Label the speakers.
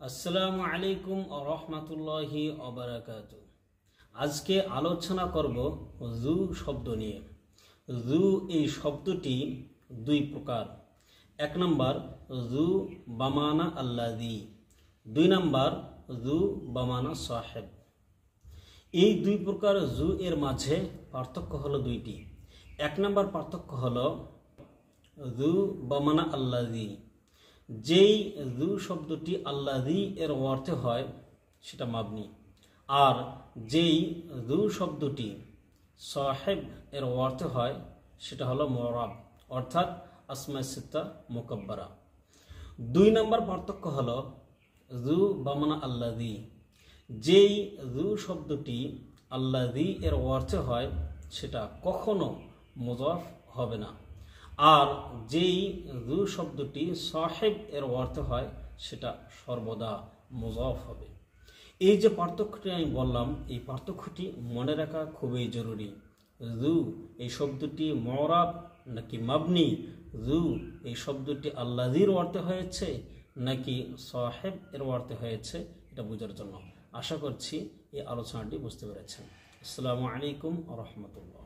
Speaker 1: আসসালামু আলাইকুম ওয়া রাহমাতুল্লাহি ওয়া বারাকাতুহু। আজকে আলোচনা করব যু শব্দ নিয়ে। যু এই শব্দটি দুই প্রকার। এক নম্বর যু বামানা আল্লাযী, দুই নম্বর যু বামানা সাহেব। এই দুই প্রকার যু এর মাঝে পার্থক্য হলো দুইটি। এক নম্বর পার্থক্য হলো যু বামানা আল্লাযী, যেই যু শব্দটি আল্লাযী এর অর্থে হয় সেটা মাবনি, আর যেই যু শব্দটি সাহেব এর অর্থে হয় সেটা হলো মুরাব, অর্থাৎ আসমায়ে সিত্তা মুকাব্বারা। দুই নম্বর পার্থক্য হলো যু বামানা আল্লাযী, যেই যু শব্দটি আল্লাযী এর অর্থে হয় সেটা কখনো মুযাফ হবে না, আর যেই যু শব্দটি সাহেব এর অর্থে হয় সেটা সর্বদা মুযাফ হবে। এই যে পার্থক্যটি আমি বললাম, এই পার্থক্যটি মনে রাখা খুবই জরুরি। যু এই শব্দটি মুরাব নাকি মাবনি, যু এই শব্দটি আল্লাযীর অর্থে হয়েছে নাকি সাহেব এর অর্থে হয়েছে, এটা বোঝার জন্য আশা করছি এই আলোচনাটি বুঝতে পেরেছেন। আসসালামু আলাইকুম ওয়া রাহমাতুল্লাহ।